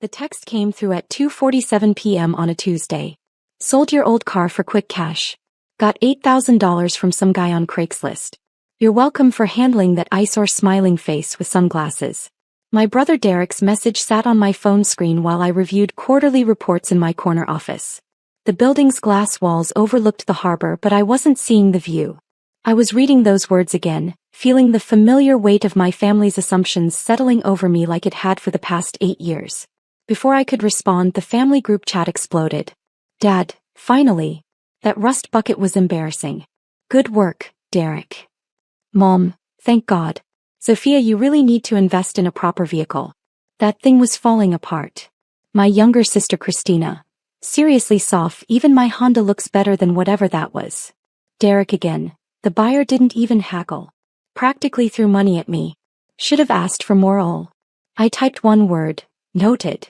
The text came through at 2:47 p.m. on a Tuesday. Sold your old car for quick cash. Got $8,000 from some guy on Craigslist. You're welcome for handling that eyesore smiling face with sunglasses. My brother Derek's message sat on my phone screen while I reviewed quarterly reports in my corner office. The building's glass walls overlooked the harbor, but I wasn't seeing the view. I was reading those words again, feeling the familiar weight of my family's assumptions settling over me like it had for the past 8 years. Before I could respond, the family group chat exploded. Dad, finally. That rust bucket was embarrassing. Good work, Derek. Mom, thank God. Sophia, you really need to invest in a proper vehicle. That thing was falling apart. My younger sister Christina. Seriously, Soph, even my Honda looks better than whatever that was. Derek again. The buyer didn't even haggle. Practically threw money at me. Should have asked for more oil. I typed one word, noted.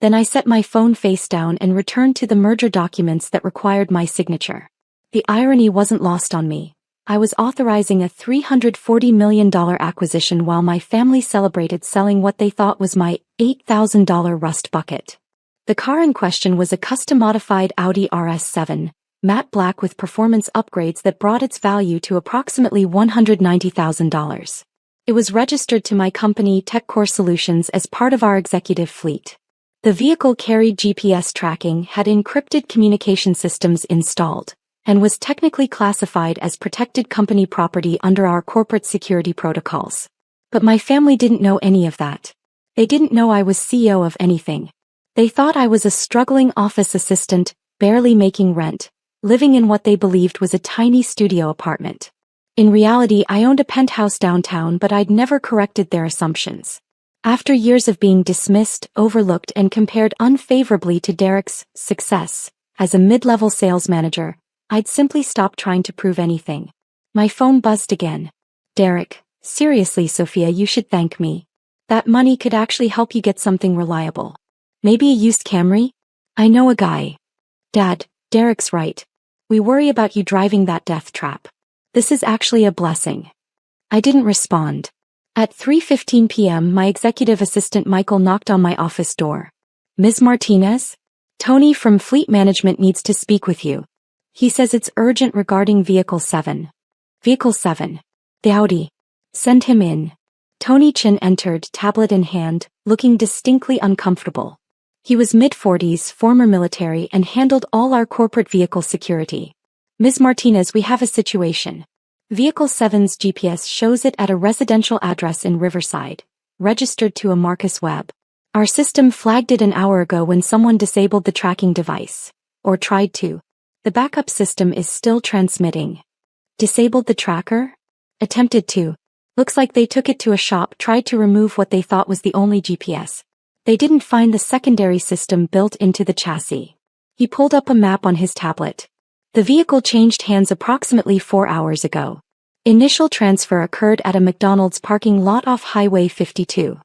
Then I set my phone face down and returned to the merger documents that required my signature. The irony wasn't lost on me. I was authorizing a $340 million acquisition while my family celebrated selling what they thought was my $8,000 rust bucket. The car in question was a custom-modified Audi RS7, matte black with performance upgrades that brought its value to approximately $190,000. It was registered to my company TechCore Solutions as part of our executive fleet. The vehicle carried GPS tracking, had encrypted communication systems installed, and was technically classified as protected company property under our corporate security protocols. But my family didn't know any of that. They didn't know I was CEO of anything. They thought I was a struggling office assistant, barely making rent, living in what they believed was a tiny studio apartment. In reality, I owned a penthouse downtown, but I'd never corrected their assumptions. After years of being dismissed, overlooked, and compared unfavorably to Derek's success as a mid-level sales manager, I'd simply stopped trying to prove anything. My phone buzzed again. Derek, seriously, Sophia, you should thank me. That money could actually help you get something reliable. Maybe a used Camry? I know a guy. Dad, Derek's right. We worry about you driving that death trap. This is actually a blessing. I didn't respond. At 3:15 p.m., my executive assistant Michael knocked on my office door. Ms. Martinez? Tony from Fleet Management needs to speak with you. He says it's urgent regarding Vehicle 7. Vehicle 7. The Audi. Send him in. Tony Chin entered, tablet in hand, looking distinctly uncomfortable. He was mid-40s, former military, and handled all our corporate vehicle security. Ms. Martinez, we have a situation. Vehicle 7's GPS shows it at a residential address in Riverside, registered to a Marcus Webb. Our system flagged it an hour ago when someone disabled the tracking device. Or tried to. The backup system is still transmitting. Disabled the tracker? Attempted to. Looks like they took it to a shop, tried to remove what they thought was the only GPS. They didn't find the secondary system built into the chassis. He pulled up a map on his tablet. The vehicle changed hands approximately 4 hours ago. Initial transfer occurred at a McDonald's parking lot off Highway 52.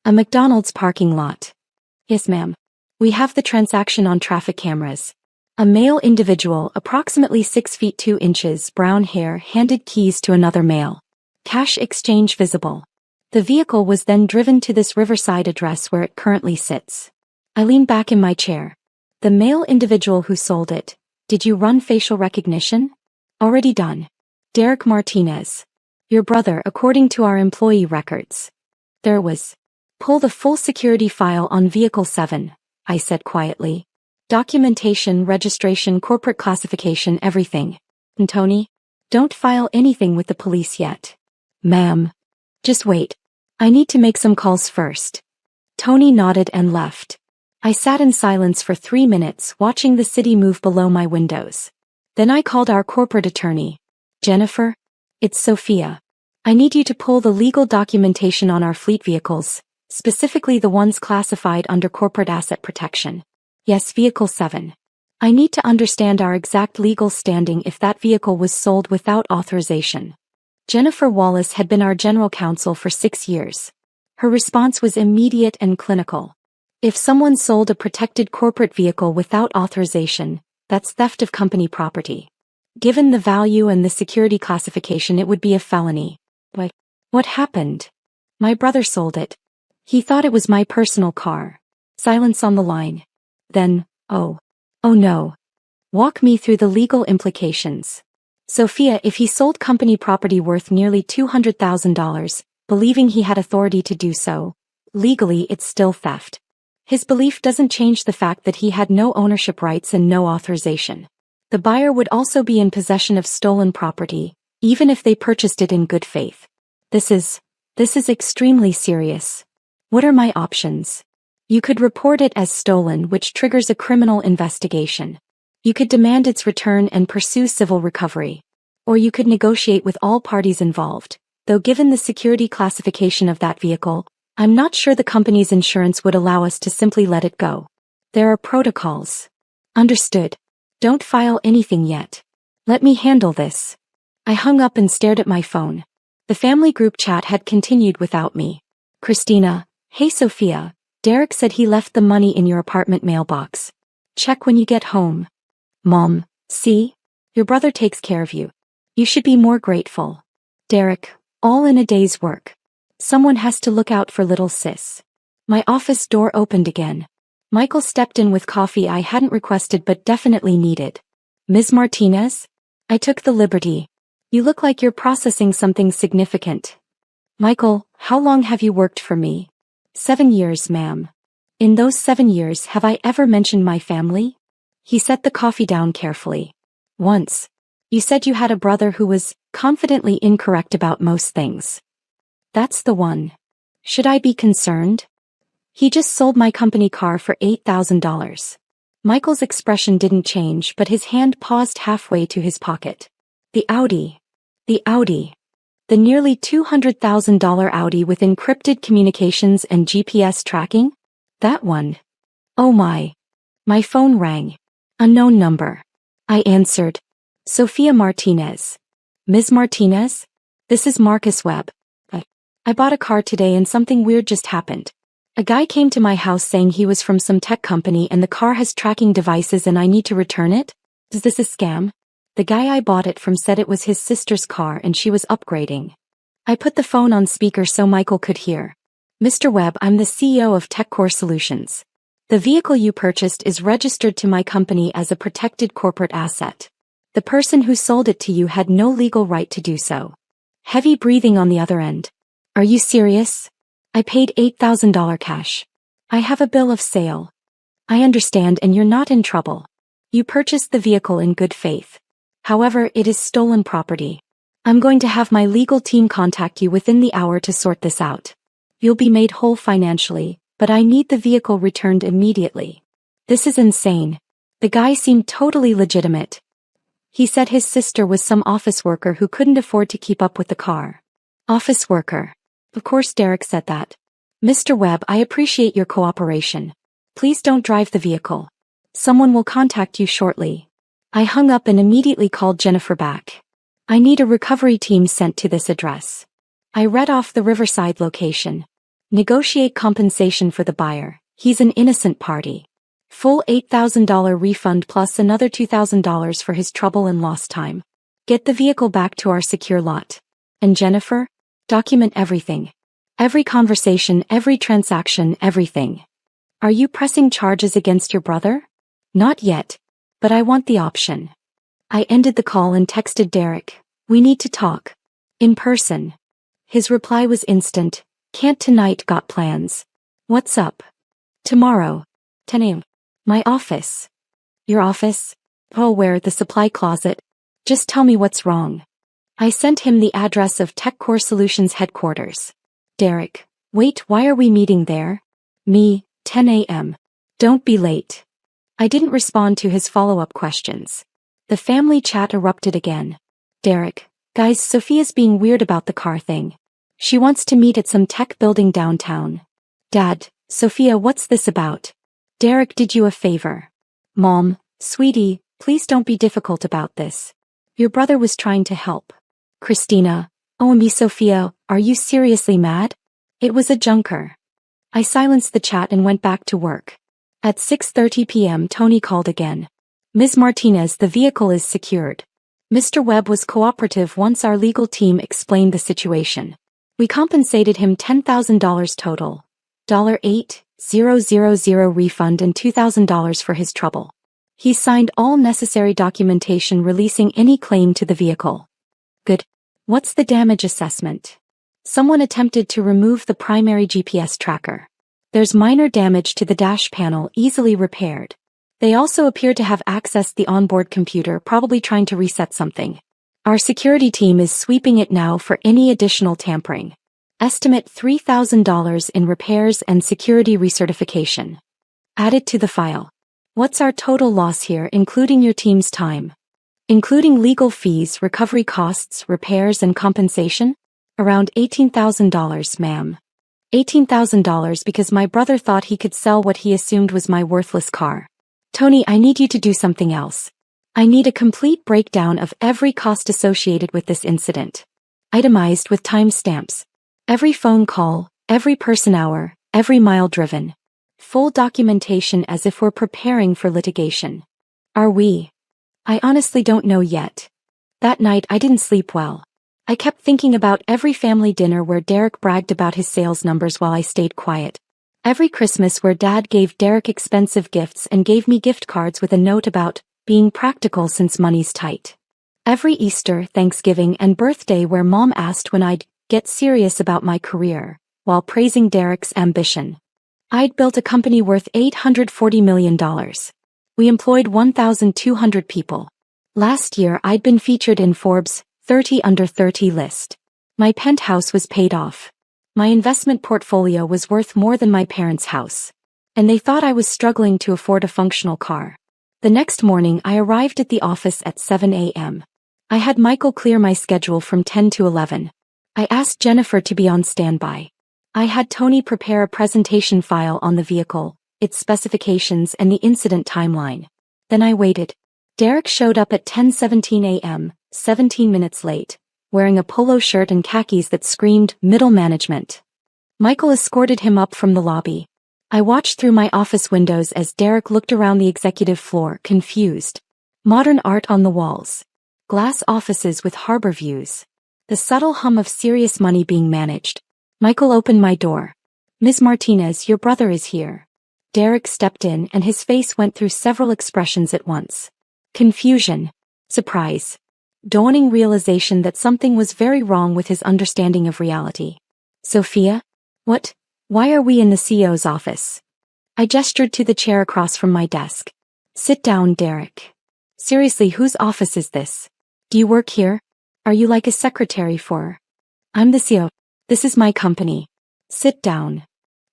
A McDonald's parking lot. Yes, ma'am. We have the transaction on traffic cameras. A male individual, approximately 6 feet 2 inches, brown hair, handed keys to another male. Cash exchange visible. The vehicle was then driven to this Riverside address where it currently sits. I leaned back in my chair. The male individual who sold it. Did you run facial recognition? Already done. Derek Martinez. Your brother, according to our employee records. There was. Pull the full security file on Vehicle 7, I said quietly. Documentation, registration, corporate classification, everything. And Tony? Don't file anything with the police yet. Ma'am. Just wait. I need to make some calls first. Tony nodded and left. I sat in silence for 3 minutes, watching the city move below my windows. Then I called our corporate attorney. Jennifer? It's Sophia. I need you to pull the legal documentation on our fleet vehicles, specifically the ones classified under corporate asset protection. Yes, Vehicle 7. I need to understand our exact legal standing if that vehicle was sold without authorization. Jennifer Wallace had been our general counsel for 6 years. Her response was immediate and clinical. If someone sold a protected corporate vehicle without authorization, that's theft of company property. Given the value and the security classification, it would be a felony. But what happened? My brother sold it. He thought it was my personal car. Silence on the line. Then, oh no. Walk me through the legal implications. Sophia, if he sold company property worth nearly $200,000, believing he had authority to do so, legally it's still theft. His belief doesn't change the fact that he had no ownership rights and no authorization. The buyer would also be in possession of stolen property, even if they purchased it in good faith. This is extremely serious. What are my options? You could report it as stolen, which triggers a criminal investigation. You could demand its return and pursue civil recovery. Or you could negotiate with all parties involved, though given the security classification of that vehicle, I'm not sure the company's insurance would allow us to simply let it go. There are protocols. Understood. Don't file anything yet. Let me handle this. I hung up and stared at my phone. The family group chat had continued without me. Christina, hey Sophia, Derek said he left the money in your apartment mailbox. Check when you get home. Mom, see? Your brother takes care of you. You should be more grateful. Derek, all in a day's work. Someone has to look out for little sis. My office door opened again. Michael stepped in with coffee I hadn't requested but definitely needed. Ms. Martinez? I took the liberty. You look like you're processing something significant. Michael, how long have you worked for me? 7 years, ma'am. In those 7 years, have I ever mentioned my family? He set the coffee down carefully. Once. You said you had a brother who was confidently incorrect about most things. That's the one. Should I be concerned? He just sold my company car for $8,000. Michael's expression didn't change, but his hand paused halfway to his pocket. The Audi. The Audi. The nearly $200,000 Audi with encrypted communications and GPS tracking? That one. Oh my. My phone rang. Unknown number. I answered. Sophia Martinez. Ms. Martinez? This is Marcus Webb. I bought a car today and something weird just happened. A guy came to my house saying he was from some tech company and the car has tracking devices and I need to return it? Is this a scam? The guy I bought it from said it was his sister's car and she was upgrading. I put the phone on speaker so Michael could hear. Mr. Webb, I'm the CEO of TechCore Solutions. The vehicle you purchased is registered to my company as a protected corporate asset. The person who sold it to you had no legal right to do so. Heavy breathing on the other end. Are you serious? I paid $8,000 cash. I have a bill of sale. I understand and you're not in trouble. You purchased the vehicle in good faith. However, it is stolen property. I'm going to have my legal team contact you within the hour to sort this out. You'll be made whole financially, but I need the vehicle returned immediately. This is insane. The guy seemed totally legitimate. He said his sister was some office worker who couldn't afford to keep up with the car. Office worker. Of course Derek said that. Mr. Webb, I appreciate your cooperation. Please don't drive the vehicle. Someone will contact you shortly. I hung up and immediately called Jennifer back. I need a recovery team sent to this address. I read off the Riverside location. Negotiate compensation for the buyer. He's an innocent party. Full $8,000 refund plus another $2,000 for his trouble and lost time. Get the vehicle back to our secure lot. And Jennifer? Document everything. Every conversation, every transaction, everything. Are you pressing charges against your brother? Not yet. But I want the option. I ended the call and texted Derek. We need to talk. In person. His reply was instant. Can't tonight, got plans. What's up? Tomorrow. 10 a.m. My office. Your office? Oh, where? The supply closet. Just tell me what's wrong. I sent him the address of TechCore Solutions headquarters. Derek. Wait, why are we meeting there? Me, 10 a.m. Don't be late. I didn't respond to his follow-up questions. The family chat erupted again. Derek. Guys, Sophia's being weird about the car thing. She wants to meet at some tech building downtown. Dad, Sophia, what's this about? Derek did you a favor. Mom, sweetie, please don't be difficult about this. Your brother was trying to help. Christina, OMG Sophia, are you seriously mad? It was a junker. I silenced the chat and went back to work. At 6:30 p.m. Tony called again. Ms. Martinez, the vehicle is secured. Mr. Webb was cooperative once our legal team explained the situation. We compensated him $10,000 total. $8, $000 refund and $2,000 for his trouble. He signed all necessary documentation releasing any claim to the vehicle. Good. What's the damage assessment? Someone attempted to remove the primary GPS tracker. There's minor damage to the dash panel, easily repaired. They also appear to have accessed the onboard computer, probably trying to reset something. Our security team is sweeping it now for any additional tampering. Estimate $3,000 in repairs and security recertification. Add it to the file. What's our total loss here, including your team's time? Including legal fees, recovery costs, repairs and compensation? Around $18,000, ma'am. $18,000 because my brother thought he could sell what he assumed was my worthless car. Tony, I need you to do something else. I need a complete breakdown of every cost associated with this incident. Itemized with timestamps. Every phone call, every person hour, every mile driven. Full documentation as if we're preparing for litigation. Are we? I honestly don't know yet. That night I didn't sleep well. I kept thinking about every family dinner where Derek bragged about his sales numbers while I stayed quiet. Every Christmas where Dad gave Derek expensive gifts and gave me gift cards with a note about being practical since money's tight. Every Easter, Thanksgiving and birthday where Mom asked when I'd get serious about my career, while praising Derek's ambition. I'd built a company worth $840 million. We employed 1,200 people. Last year I'd been featured in Forbes' 30 Under 30 list. My penthouse was paid off. My investment portfolio was worth more than my parents' house. And they thought I was struggling to afford a functional car. The next morning I arrived at the office at 7 a.m. I had Michael clear my schedule from 10 to 11. I asked Jennifer to be on standby. I had Tony prepare a presentation file on the vehicle, its specifications and the incident timeline. Then I waited. Derek showed up at 10:17 a.m., 17 minutes late, wearing a polo shirt and khakis that screamed middle management. Michael escorted him up from the lobby. I watched through my office windows as Derek looked around the executive floor, confused. Modern art on the walls. Glass offices with harbor views. The subtle hum of serious money being managed. Michael opened my door. Ms. Martinez, your brother is here. Derek stepped in and his face went through several expressions at once. Confusion. Surprise. Dawning realization that something was very wrong with his understanding of reality. Sophia? What? Why are we in the CEO's office? I gestured to the chair across from my desk. Sit down, Derek. Seriously, whose office is this? Do you work here? Are you like a secretary for? I'm the CEO. This is my company. Sit down.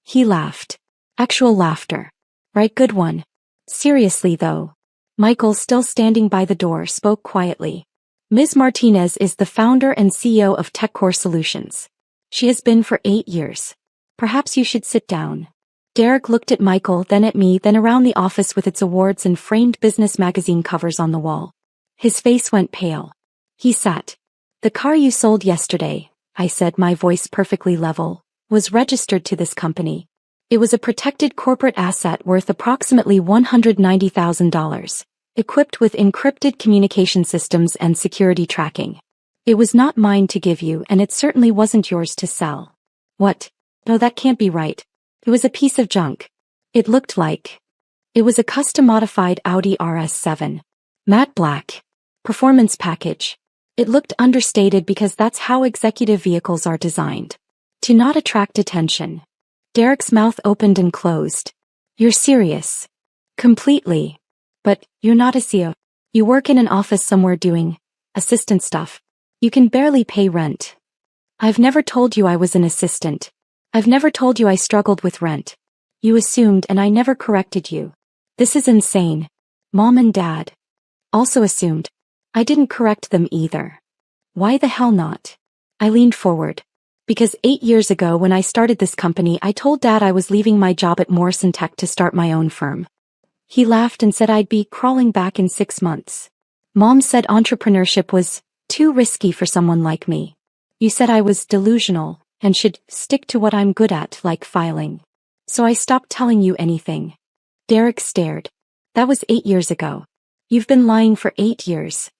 He laughed. Actual laughter. Right, good one. Seriously though. Michael, still standing by the door, spoke quietly. Ms. Martinez is the founder and CEO of TechCore Solutions. She has been for 8 years. Perhaps you should sit down. Derek looked at Michael, then at me, then around the office with its awards and framed business magazine covers on the wall. His face went pale. He sat. The car you sold yesterday, I said, my voice perfectly level, was registered to this company. It was a protected corporate asset worth approximately $190,000, equipped with encrypted communication systems and security tracking. It was not mine to give you, and it certainly wasn't yours to sell. What? No, that can't be right. It was a piece of junk. It looked like. It was a custom-modified Audi RS7. Matte black. Performance package. It looked understated because that's how executive vehicles are designed. To not attract attention. Derek's mouth opened and closed. You're serious. Completely. But, you're not a CEO. You work in an office somewhere doing assistant stuff. You can barely pay rent. I've never told you I was an assistant. I've never told you I struggled with rent. You assumed and I never corrected you. This is insane. Mom and Dad also assumed. I didn't correct them either. Why the hell not? I leaned forward. Because 8 years ago when I started this company I told Dad I was leaving my job at Morrison Tech to start my own firm. He laughed and said I'd be crawling back in 6 months. Mom said entrepreneurship was too risky for someone like me. You said I was delusional and should stick to what I'm good at, like filing. So I stopped telling you anything. Derek stared. That was 8 years ago. You've been lying for 8 years.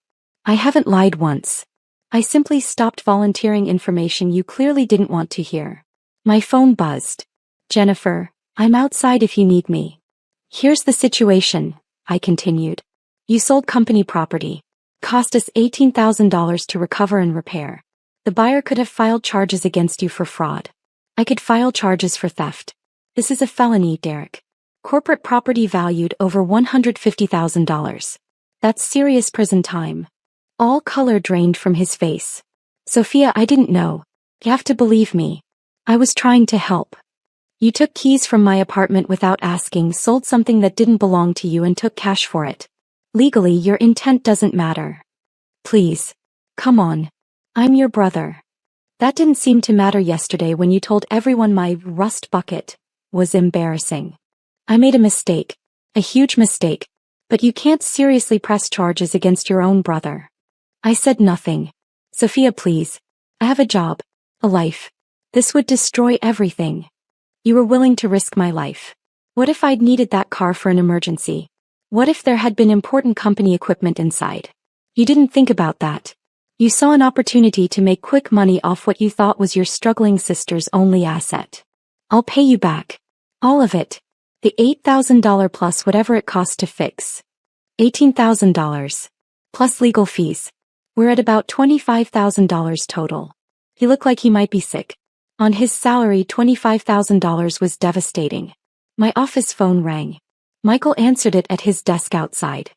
I haven't lied once. I simply stopped volunteering information you clearly didn't want to hear. My phone buzzed. Jennifer, I'm outside if you need me. Here's the situation, I continued. You sold company property. Cost us $18,000 to recover and repair. The buyer could have filed charges against you for fraud. I could file charges for theft. This is a felony, Derek. Corporate property valued over $150,000. That's serious prison time. All color drained from his face. Sophia, I didn't know. You have to believe me. I was trying to help. You took keys from my apartment without asking, sold something that didn't belong to you and took cash for it. Legally, your intent doesn't matter. Please. Come on. I'm your brother. That didn't seem to matter yesterday when you told everyone my rust bucket was embarrassing. I made a mistake. A huge mistake. But you can't seriously press charges against your own brother. I said nothing. Sophia, please. I have a job. A life. This would destroy everything. You were willing to risk my life. What if I'd needed that car for an emergency? What if there had been important company equipment inside? You didn't think about that. You saw an opportunity to make quick money off what you thought was your struggling sister's only asset. I'll pay you back. All of it. The $8,000 plus whatever it cost to fix. $18,000. Plus legal fees. We're at about $25,000 total. He looked like he might be sick. On his salary, $25,000 was devastating. My office phone rang. Michael answered it at his desk outside.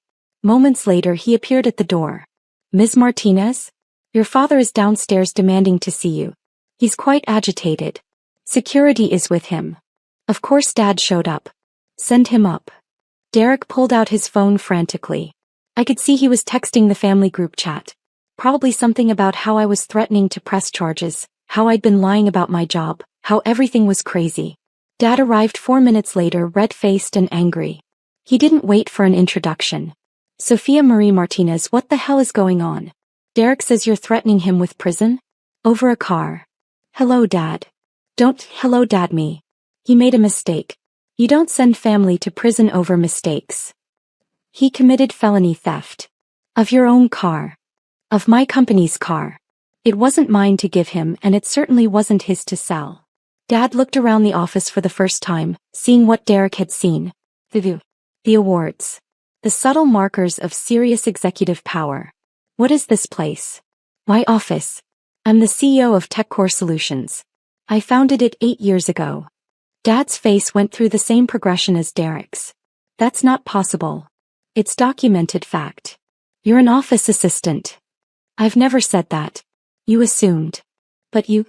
Moments later he appeared at the door. Ms. Martinez? Your father is downstairs demanding to see you. He's quite agitated. Security is with him. Of course Dad showed up. Send him up. Derek pulled out his phone frantically. I could see he was texting the family group chat. Probably something about how I was threatening to press charges, how I'd been lying about my job, how everything was crazy. Dad arrived 4 minutes later, red-faced and angry. He didn't wait for an introduction. Sophia Marie Martinez, what the hell is going on? Derek says you're threatening him with prison? Over a car. Hello, Dad. Don't hello, Dad me. He made a mistake. You don't send family to prison over mistakes. He committed felony theft. Of your own car. Of my company's car. It wasn't mine to give him, and it certainly wasn't his to sell. Dad looked around the office for the first time, seeing what Derek had seen. The view. The awards. The subtle markers of serious executive power. What is this place? My office. I'm the CEO of TechCore Solutions. I founded it 8 years ago. Dad's face went through the same progression as Derek's. That's not possible. It's documented fact. You're an office assistant. I've never said that. You assumed. But you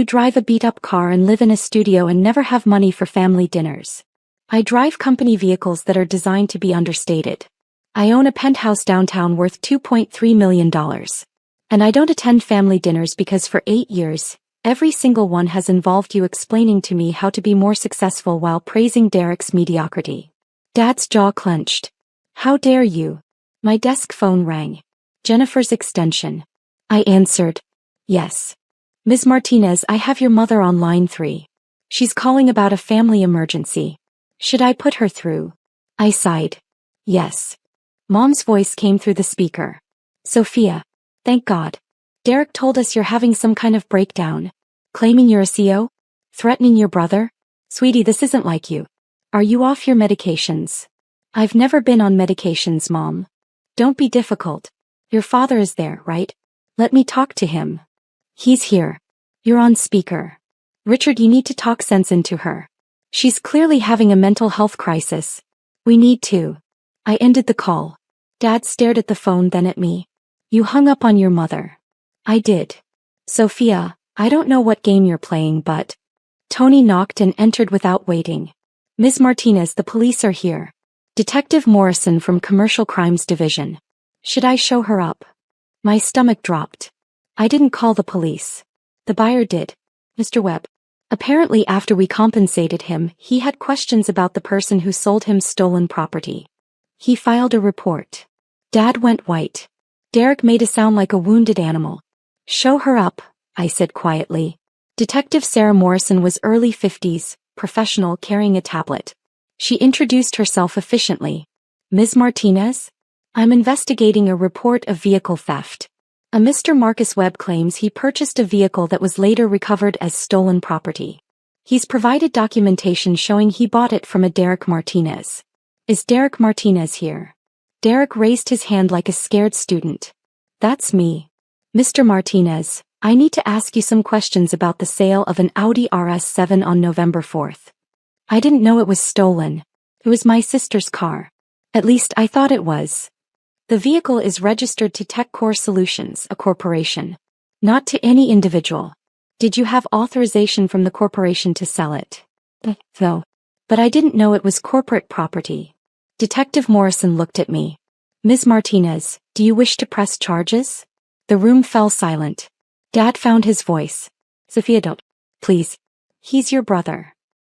drive a beat-up car and live in a studio and never have money for family dinners. I drive company vehicles that are designed to be understated. I own a penthouse downtown worth $2.3 million. And I don't attend family dinners because for 8 years, every single one has involved you explaining to me how to be more successful while praising Derek's mediocrity. Dad's jaw clenched. How dare you? My desk phone rang. Jennifer's extension. I answered. Yes. Ms. Martinez, I have your mother on line 3. She's calling about a family emergency. Should I put her through? I sighed. Yes. Mom's voice came through the speaker. Sophia. Thank God. Derek told us you're having some kind of breakdown. Claiming you're a CO? Threatening your brother? Sweetie, this isn't like you. Are you off your medications? I've never been on medications, Mom. Don't be difficult. Your father is there, right? Let me talk to him. He's here. You're on speaker. Richard, you need to talk sense into her. She's clearly having a mental health crisis. We need to. I ended the call. Dad stared at the phone, then at me. You hung up on your mother. I did. Sophia, I don't know what game you're playing, but... Tony knocked and entered without waiting. Ms. Martinez, the police are here. Detective Morrison from Commercial Crimes Division. Should I show her up? My stomach dropped. I didn't call the police. The buyer did. Mr. Webb. Apparently after we compensated him, he had questions about the person who sold him stolen property. He filed a report. Dad went white. Derek made a sound like a wounded animal. Show her up, I said quietly. Detective Sarah Morrison was early 50s, professional, carrying a tablet. She introduced herself efficiently. Ms. Martinez? I'm investigating a report of vehicle theft. A Mr. Marcus Webb claims he purchased a vehicle that was later recovered as stolen property. He's provided documentation showing he bought it from a Derek Martinez. Is Derek Martinez here? Derek raised his hand like a scared student. That's me. Mr. Martinez, I need to ask you some questions about the sale of an Audi RS7 on November 4th. I didn't know it was stolen. It was my sister's car. At least I thought it was. The vehicle is registered to TechCore Solutions, a corporation. Not to any individual. Did you have authorization from the corporation to sell it? No. But I didn't know it was corporate property. Detective Morrison looked at me. Ms. Martinez, do you wish to press charges? The room fell silent. Dad found his voice. Sophia, don't. Please. He's your brother.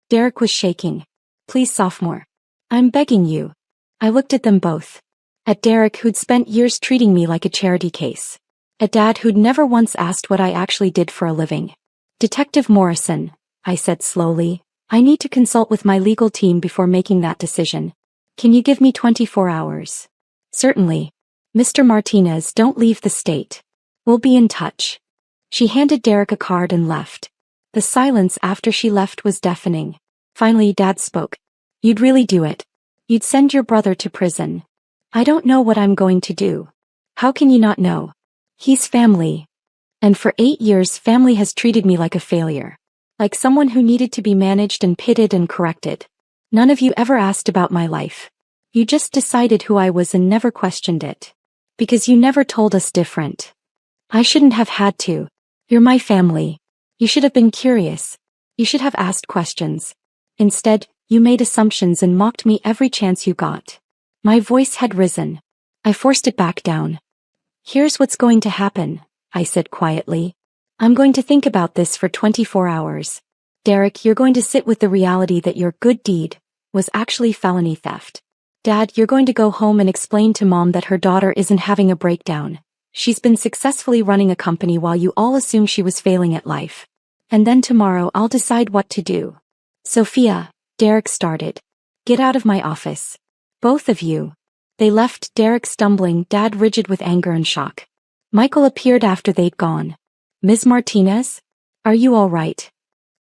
Derek was shaking. Please, sophomore. I'm begging you. I looked at them both. At Derek, who'd spent years treating me like a charity case. At Dad, who'd never once asked what I actually did for a living. Detective Morrison, I said slowly, I need to consult with my legal team before making that decision. Can you give me 24 hours? Certainly. Mr. Martinez, don't leave the state. We'll be in touch. She handed Derek a card and left. The silence after she left was deafening. Finally, Dad spoke. You'd really do it. You'd send your brother to prison. I don't know what I'm going to do. How can you not know? He's family. And for 8 years, family has treated me like a failure. Like someone who needed to be managed and pitted and corrected. None of you ever asked about my life. You just decided who I was and never questioned it. Because you never told us different. I shouldn't have had to. You're my family. You should have been curious. You should have asked questions. Instead, you made assumptions and mocked me every chance you got. My voice had risen. I forced it back down. Here's what's going to happen, I said quietly. I'm going to think about this for 24 hours. Derek, you're going to sit with the reality that your good deed was actually felony theft. Dad, you're going to go home and explain to Mom that her daughter isn't having a breakdown. She's been successfully running a company while you all assume she was failing at life. And then tomorrow I'll decide what to do. Sophia, Derek started. Get out of my office. Both of you. They left, Derek stumbling, Dad rigid with anger and shock. Michael appeared after they'd gone. Ms. Martinez? Are you all right?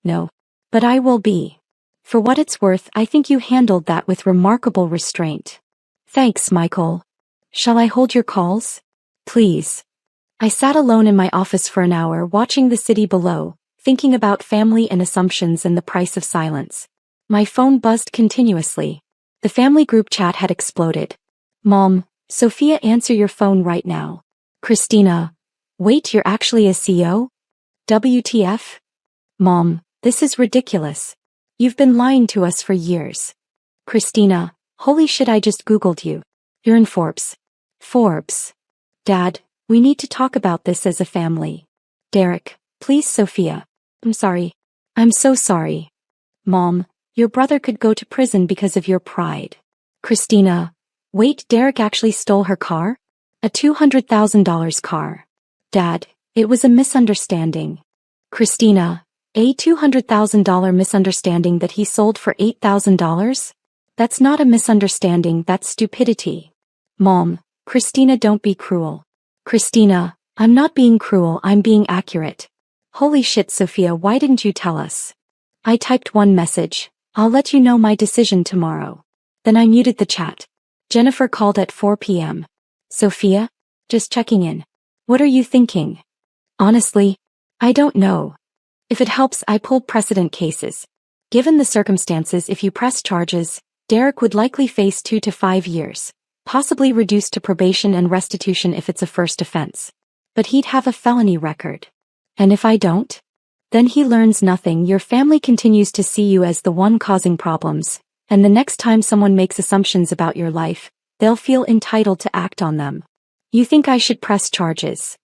No. But I will be. For what it's worth, I think you handled that with remarkable restraint. Thanks, Michael. Shall I hold your calls? Please. I sat alone in my office for an hour watching the city below, thinking about family and assumptions and the price of silence. My phone buzzed continuously. The family group chat had exploded. Mom, Sophia, answer your phone right now. Christina. Wait, you're actually a CEO? WTF? Mom, this is ridiculous. You've been lying to us for years. Christina. Holy shit, I just Googled you. You're in Forbes. Forbes. Dad, we need to talk about this as a family. Derek, please, Sophia. I'm sorry. I'm so sorry. Mom, your brother could go to prison because of your pride. Christina. Wait, Derek actually stole her car? A $200,000 car. Dad, it was a misunderstanding. Christina. A $200,000 misunderstanding that he sold for $8,000? That's not a misunderstanding, that's stupidity. Mom, Christina, don't be cruel. Christina, I'm not being cruel, I'm being accurate. Holy shit, Sophia, why didn't you tell us? I typed one message. I'll let you know my decision tomorrow. Then I muted the chat. Jennifer called at 4 p.m. Sophia? Just checking in. What are you thinking? Honestly, I don't know. If it helps, I pulled precedent cases. Given the circumstances, if you press charges, Derek would likely face 2 to 5 years, possibly reduced to probation and restitution if it's a first offense. But he'd have a felony record. And if I don't? Then he learns nothing. Your family continues to see you as the one causing problems, and the next time someone makes assumptions about your life, they'll feel entitled to act on them. You think I should press charges?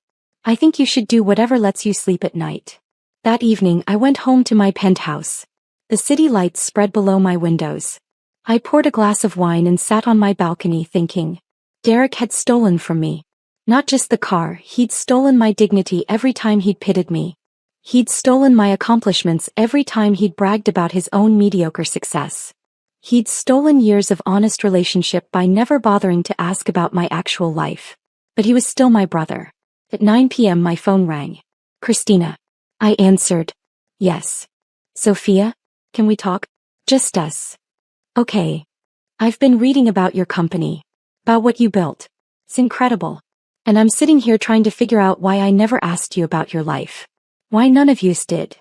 I think you should do whatever lets you sleep at night. That evening, I went home to my penthouse. The city lights spread below my windows. I poured a glass of wine and sat on my balcony thinking. Derek had stolen from me. Not just the car, he'd stolen my dignity every time he'd pitted me. He'd stolen my accomplishments every time he'd bragged about his own mediocre success. He'd stolen years of honest relationship by never bothering to ask about my actual life. But he was still my brother. At 9 p.m. my phone rang. Christina. I answered. Yes. Sophia? Can we talk? Just us. Okay. I've been reading about your company. About what you built. It's incredible. And I'm sitting here trying to figure out why I never asked you about your life. Why none of yous did.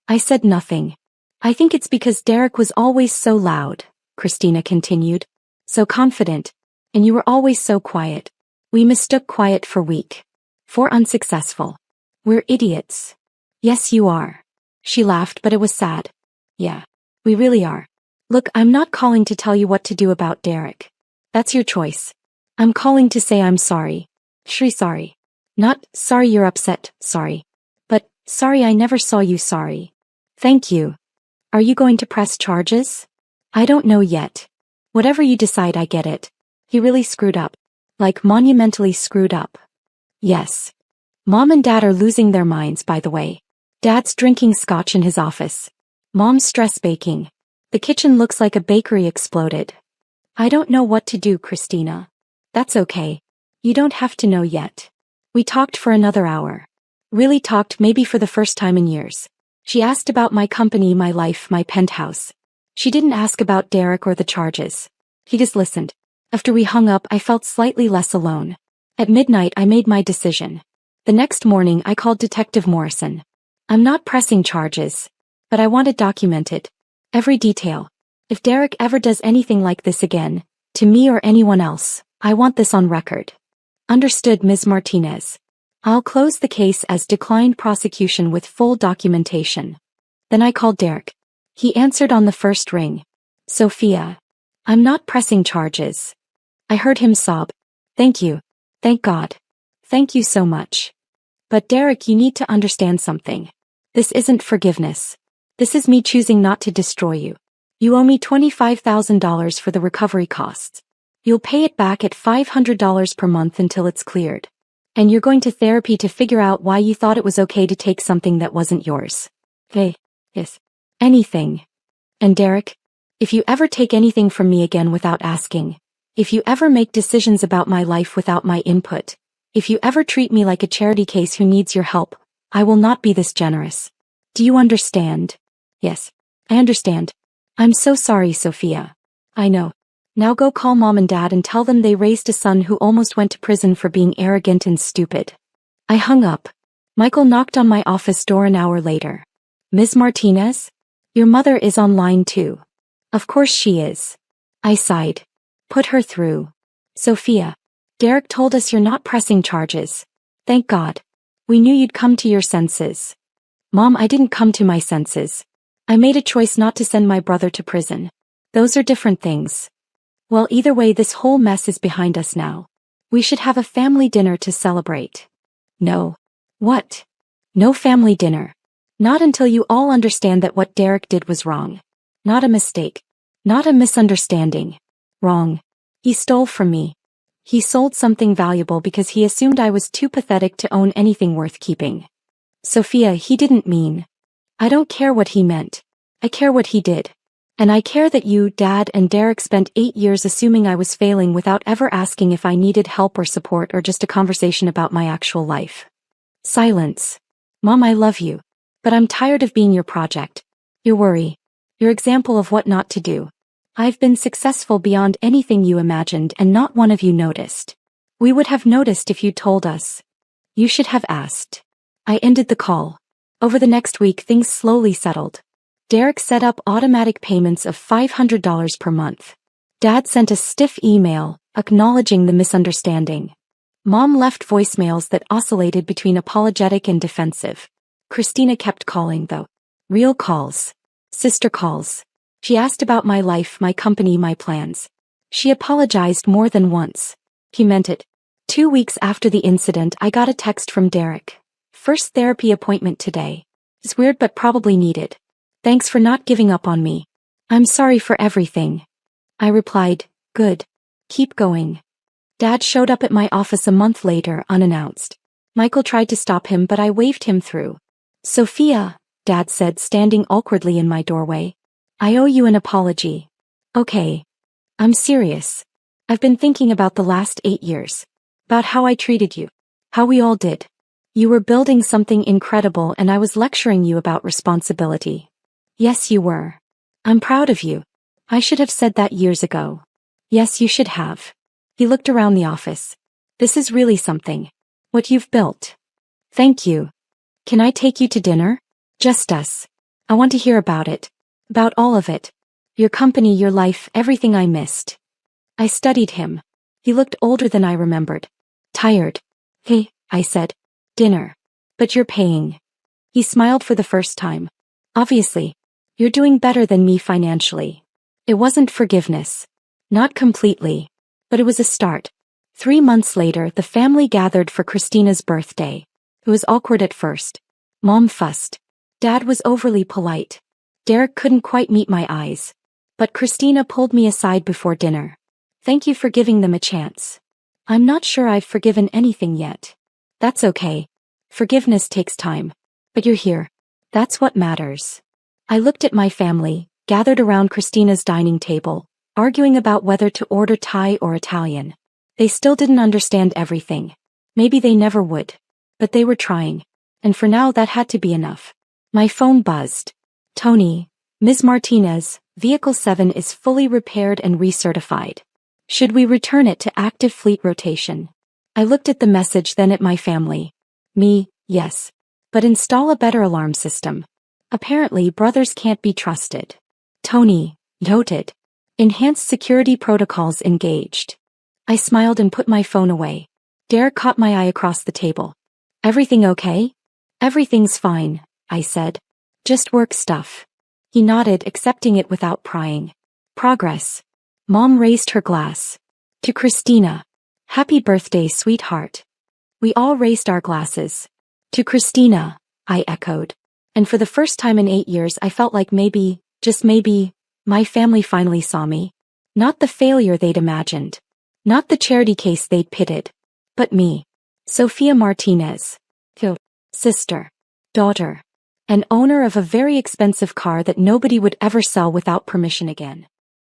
I said nothing. I think it's because Derek was always so loud, Christina continued. So confident. And you were always so quiet. We mistook quiet for weak. For unsuccessful. We're idiots. Yes, you are. She laughed, but it was sad. Yeah. We really are. Look, I'm not calling to tell you what to do about Derek. That's your choice. I'm calling to say I'm sorry. Shri sorry. Not, sorry you're upset, sorry. But, sorry I never saw you sorry. Thank you. Are you going to press charges? I don't know yet. Whatever you decide, I get it. He really screwed up. Like monumentally screwed up. Yes. Mom and Dad are losing their minds, by the way. Dad's drinking scotch in his office. Mom's stress baking. The kitchen looks like a bakery exploded. I don't know what to do, Christina. That's okay. You don't have to know yet. We talked for another hour. Really talked, maybe for the first time in years. She asked about my company, my life, my penthouse. She didn't ask about Derek or the charges. He just listened. After we hung up, I felt slightly less alone. At midnight, I made my decision. The next morning, I called Detective Morrison. I'm not pressing charges. But I want it documented. Every detail. If Derek ever does anything like this again, to me or anyone else, I want this on record. Understood, Ms. Martinez. I'll close the case as declined prosecution with full documentation. Then I called Derek. He answered on the first ring. Sophia. I'm not pressing charges. I heard him sob. Thank you. Thank God. Thank you so much. But Derek, you need to understand something. This isn't forgiveness. This is me choosing not to destroy you. You owe me $25,000 for the recovery costs. You'll pay it back at $500 per month until it's cleared. And you're going to therapy to figure out why you thought it was okay to take something that wasn't yours. Hey, yes. Anything. And Derek, if you ever take anything from me again without asking, if you ever make decisions about my life without my input, if you ever treat me like a charity case who needs your help, I will not be this generous. Do you understand? Yes, I understand. I'm so sorry, Sophia. I know. Now go call Mom and Dad and tell them they raised a son who almost went to prison for being arrogant and stupid. I hung up. Michael knocked on my office door an hour later. Ms. Martinez? Your mother is online too. Of course she is. I sighed. Put her through. Sophia. Derek told us you're not pressing charges. Thank God. We knew you'd come to your senses. Mom, I didn't come to my senses. I made a choice not to send my brother to prison. Those are different things. Well, either way, this whole mess is behind us now. We should have a family dinner to celebrate. No. What? No family dinner. Not until you all understand that what Derek did was wrong. Not a mistake. Not a misunderstanding. Wrong. He stole from me. He sold something valuable because he assumed I was too pathetic to own anything worth keeping. Sophia, he didn't mean. I don't care what he meant. I care what he did. And I care that you, Dad, and Derek spent 8 years assuming I was failing without ever asking if I needed help or support or just a conversation about my actual life. Silence. Mom, I love you. But I'm tired of being your project. Your worry. Your example of what not to do. I've been successful beyond anything you imagined and not one of you noticed. We would have noticed if you told us. You should have asked. I ended the call. Over the next week, things slowly settled. Derek set up automatic payments of $500 per month. Dad sent a stiff email, acknowledging the misunderstanding. Mom left voicemails that oscillated between apologetic and defensive. Christina kept calling, though. Real calls. Sister calls. She asked about my life, my company, my plans. She apologized more than once. He meant it. 2 weeks after the incident, I got a text from Derek. First therapy appointment today. It's weird but probably needed. Thanks for not giving up on me. I'm sorry for everything. I replied, good. Keep going. Dad showed up at my office a month later, unannounced. Michael tried to stop him, but I waved him through. Sophia, Dad said, standing awkwardly in my doorway. I owe you an apology. Okay. I'm serious. I've been thinking about the last 8 years. About how I treated you. How we all did. You were building something incredible and I was lecturing you about responsibility. Yes, you were. I'm proud of you. I should have said that years ago. Yes, you should have. He looked around the office. This is really something. What you've built. Thank you. Can I take you to dinner? Just us. I want to hear about it. About all of it. Your company, your life, everything I missed. I studied him. He looked older than I remembered. Tired. Hey, I said. Dinner. But you're paying. He smiled for the first time. Obviously. You're doing better than me financially. It wasn't forgiveness. Not completely. But it was a start. 3 months later, the family gathered for Christina's birthday. It was awkward at first. Mom fussed. Dad was overly polite. Derek couldn't quite meet my eyes. But Christina pulled me aside before dinner. Thank you for giving them a chance. I'm not sure I've forgiven anything yet. That's okay. Forgiveness takes time. But you're here. That's what matters. I looked at my family, gathered around Christina's dining table, arguing about whether to order Thai or Italian. They still didn't understand everything. Maybe they never would. But they were trying. And for now that had to be enough. My phone buzzed. Tony, Ms. Martinez, Vehicle 7 is fully repaired and recertified. Should we return it to active fleet rotation? I looked at the message, then at my family. Me, yes. But install a better alarm system. Apparently brothers can't be trusted. Tony, noted. Enhanced security protocols engaged. I smiled and put my phone away. Derek caught my eye across the table. Everything okay? Everything's fine, I said. Just work stuff. He nodded, accepting it without prying. Progress. Mom raised her glass. To Christina. Happy birthday, sweetheart. We all raised our glasses. To Christina, I echoed. And for the first time in 8 years I felt like maybe, just maybe, my family finally saw me. Not the failure they'd imagined. Not the charity case they'd pitted. But me. Sophia Martinez. Sister. Daughter. And owner of a very expensive car that nobody would ever sell without permission again.